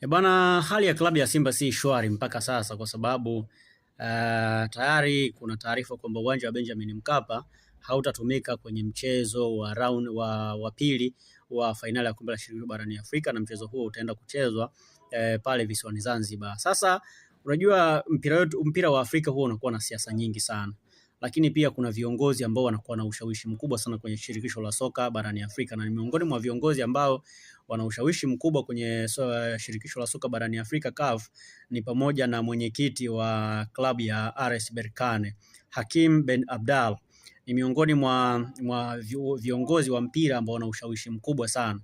Bwana, hali ya klabu ya Simba si shwari mpaka sasa kwa sababu tayari kuna taarifa kwamba uwanja wa Benjamin Mkapa hautatumika kwenye mchezo wa round wa pili wa fainali ya kombe la shirikisho barani Afrika, na mchezo huo utaenda kuchezwa pale visiwani Zanzibar. Sasa unajua mpira wa Afrika huo unakuwa na siasa nyingi sana, lakini pia kuna viongozi ambao wanakuwa na ushawishi mkubwa sana kwenye shirikisho la soka barani Afrika, na ni miongoni mwa viongozi ambao wana ushawishi mkubwa kwenye shirikisho la soka barani Afrika CAF ni pamoja na mwenyekiti wa klabu ya RS Berkane Hakim Ben Abdallah. Ni miongoni mwa viongozi wa mpira ambao wana ushawishi mkubwa sana.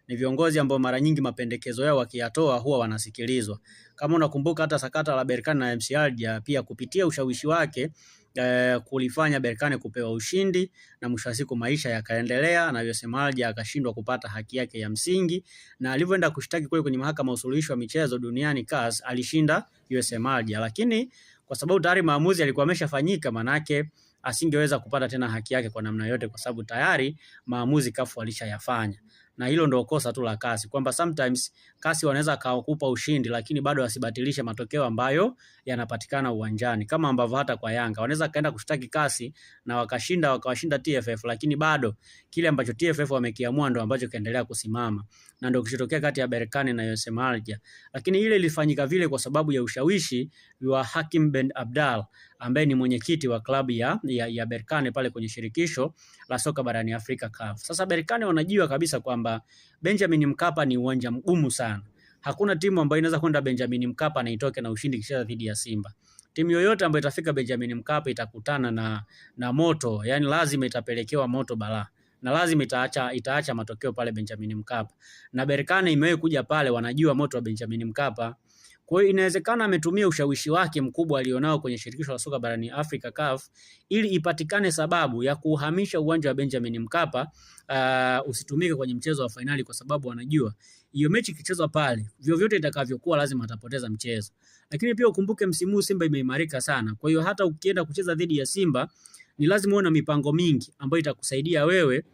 Ni viongozi ambao mara nyingi mapendekezo yao wakiyatoa huwa wanasikilizwa. Kama unakumbuka hata sakata la Berkane na MC Alger, pia kupitia ushawishi wake kulifanya Berkane kupewa ushindi, na mwisho wa siku maisha yakaendelea na MC Alger akashindwa kupata haki yake ya msingi, na alivyoenda kushtaki kwenye mahakama ya usuluhishi wa michezo duniani CAS alishinda MC Alger, lakini kwa sababu tayari maamuzi yalikuwa yameshafanyika, manake asingeweza kupata tena haki yake kwa namna yote, kwa sababu tayari maamuzi CAF walishayafanya. Na hilo ndio kosa tu la CAS, kwamba sometimes CAS wanaweza kukupa ushindi lakini bado wasibatilishe matokeo ambayo yanapatikana uwanjani, kama ambavyo hata kwa Yanga wanaweza kaenda kushtaki CAS na wakawashinda TFF, lakini bado kile ambacho TFF wamekiamua ndio ambacho kaendelea kusimama, na ndio kilichotokea kati ya Berkane na MC Alger. Lakini ile ilifanyika vile kwa sababu ya ushawishi wa Hakim Ben Abdallah ambaye ni mwenyekiti wa klabu ya Berkane pale kwenye shirikisho la soka barani Afrika CAF. Sasa Berkane wanajua kabisa kwamba Benjamin Mkapa ni uwanja mgumu sana. Hakuna timu ambayo inaweza kwenda Benjamin Mkapa na itoke na ushindi kisha dhidi ya Simba. Timu yoyote ambayo itafika Benjamin Mkapa itakutana na moto, yani lazima itapelekewa moto balaa, na lazima itaacha matokeo pale Benjamin Mkapa. Na Berkane imewahi kuja pale, wanajua moto wa Benjamin Mkapa. Kwa hiyo inawezekana ametumia ushawishi wake mkubwa alionao kwenye shirikisho la soka barani Afrika CAF ili ipatikane sababu ya kuhamisha uwanja wa Benjamin Mkapa usitumike kwenye mchezo wa fainali, kwa sababu wanajua hiyo mechi ikichezwa pale vyovyote itakavyokuwa lazima atapoteza mchezo. Lakini pia ukumbuke msimu huu Simba imeimarika sana. Kwa hiyo hata ukienda kucheza dhidi ya Simba ni lazima uwe na mipango mingi ambayo itakusaidia wewe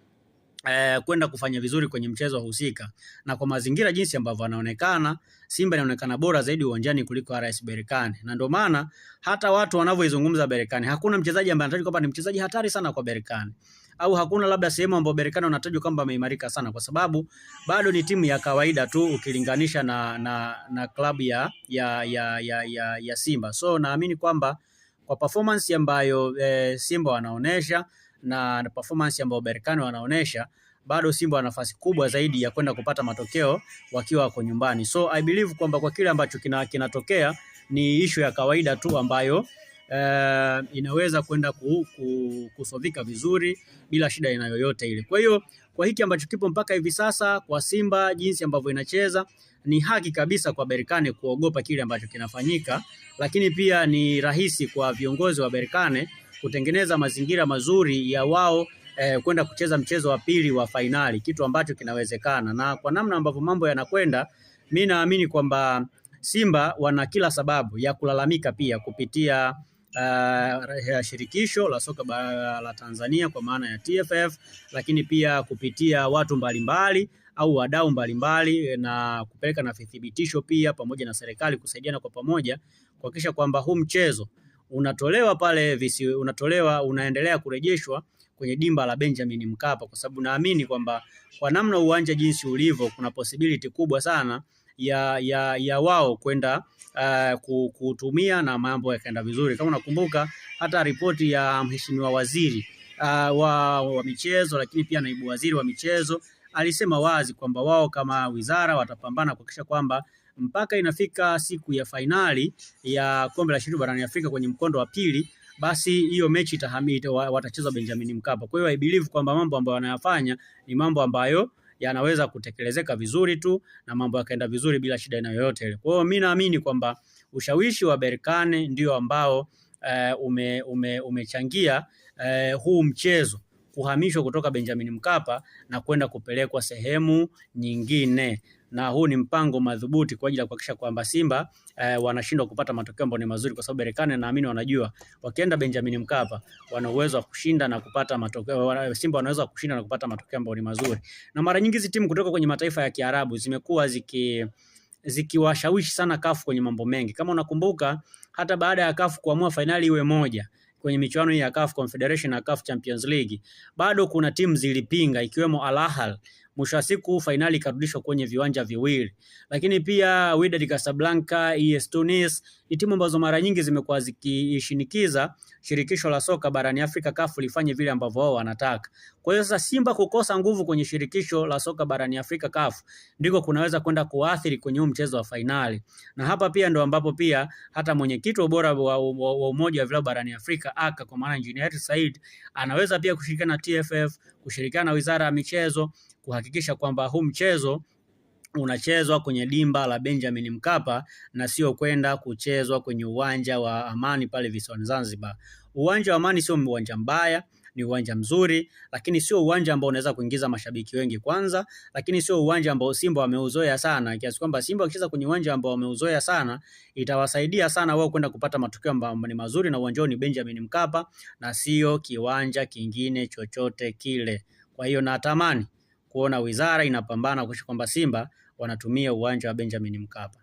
kwenda kufanya vizuri kwenye mchezo husika. Na kwa mazingira jinsi ambavyo wanaonekana, Simba inaonekana bora zaidi uwanjani kuliko RS Berkane. Na ndio maana hata watu wanavyoizungumza Berkane, hakuna mchezaji ambaye anatajwa kwamba ni mchezaji hatari sana kwa Berkane, au hakuna labda sehemu ambapo Berkane wanatajwa kwamba ameimarika sana, kwa sababu bado ni timu ya kawaida tu ukilinganisha na klabu ya Simba. So naamini kwamba kwa performance ambayo Simba wanaonesha na performance ambayo Berkane wanaonesha, bado Simba wana nafasi kubwa zaidi ya kwenda kupata matokeo wakiwa wako nyumbani. So I believe kwamba kwa kile ambacho kinatokea ni issue ya kawaida tu ambayo inaweza kwenda kusovika vizuri bila shida ina yoyote ile. Kwa hiyo kwa hiki ambacho kipo mpaka hivi sasa kwa Simba, jinsi ambavyo inacheza, ni haki kabisa kwa Berkane kuogopa kile ambacho kinafanyika, lakini pia ni rahisi kwa viongozi wa Berkane kutengeneza mazingira mazuri ya wao kwenda kucheza mchezo wa pili wa fainali, kitu ambacho kinawezekana. Na kwa namna ambavyo mambo yanakwenda, mimi naamini kwamba Simba wana kila sababu ya kulalamika pia kupitia shirikisho la soka la Tanzania kwa maana ya TFF, lakini pia kupitia watu mbalimbali au wadau mbalimbali, na kupeleka na vithibitisho pia pamoja na serikali kusaidiana kwa pamoja kuhakikisha kwamba huu mchezo unatolewa pale unaendelea kurejeshwa kwenye dimba la Benjamin Mkapa, kwa sababu naamini kwamba kwa namna uwanja jinsi ulivyo kuna possibility kubwa sana ya wao kwenda kutumia na mambo yakaenda vizuri. Kama unakumbuka hata ripoti ya mheshimiwa waziri wa michezo, lakini pia naibu waziri wa michezo alisema wazi kwamba wao kama wizara watapambana kuhakikisha kwamba mpaka inafika siku ya fainali ya kombe la shirikisho barani Afrika kwenye mkondo wa pili, basi hiyo mechi watacheza Benjamin Mkapa. Kwa hiyo I believe kwamba mambo ambayo wanayafanya ni mambo ambayo yanaweza kutekelezeka vizuri tu na mambo yakaenda vizuri bila shida yoyote ile. Kwa hiyo mimi naamini kwamba ushawishi wa Berkane ndio ambao umechangia huu mchezo kuhamishwa kutoka Benjamin Mkapa na kwenda kupelekwa sehemu nyingine, na huu ni mpango madhubuti kwa ajili ya kuhakikisha kwamba Simba wanashindwa kupata matokeo ambayo ni mazuri, kwa sababu Berkane naamini wanajua wakienda Benjamin Mkapa wana uwezo wa kushinda na kupata matokeo. Simba wanaweza kushinda na kupata matokeo ambayo ni mazuri, na mara nyingi hizi timu kutoka kwenye mataifa ya Kiarabu zimekuwa zikiwashawishi sana CAF kwenye mambo mengi. Kama unakumbuka, hata baada ya CAF kuamua fainali iwe moja kwenye michuano hii ya CAF Confederation na CAF Champions League, bado kuna timu zilipinga ikiwemo Al Ahly. Mwisho wa siku fainali ikarudishwa kwenye viwanja viwili. Lakini pia Wydad Casablanca, AS Tunis ni timu ambazo mara nyingi zimekuwa zikishinikiza shirikisho la soka barani Afrika CAF lifanye vile ambavyo wao wanataka. Kwa hiyo sasa Simba kukosa nguvu kwenye shirikisho la soka barani Afrika CAF ndiko kunaweza kwenda kuathiri kwenye mchezo wa fainali. Na hapa pia ndo ambapo pia hata mwenyekiti bora wa umoja wa vilabu barani Afrika ACA kwa maana Engineer Said anaweza pia kushirikiana na TFF, kushirikiana na Wizara ya Michezo kuhakikisha kwamba huu mchezo unachezwa kwenye dimba la Benjamin Mkapa na sio kwenda kuchezwa kwenye uwanja wa Amani pale visiwani Zanzibar. Uwanja wa Amani sio uwanja mbaya, ni uwanja mzuri, lakini sio uwanja ambao unaweza kuingiza mashabiki wengi kwanza, lakini sio uwanja ambao Simba wameuzoea sana. Kiasi kwamba Simba wakicheza kwenye uwanja ambao wameuzoea sana, itawasaidia sana wao kwenda kupata matokeo ambayo ni mazuri, na uwanja ni Benjamin Mkapa na sio kiwanja kingine chochote kile. Kwa hiyo natamani kuona wizara inapambana kuhakikisha kwamba Simba wanatumia uwanja wa Benjamin Mkapa.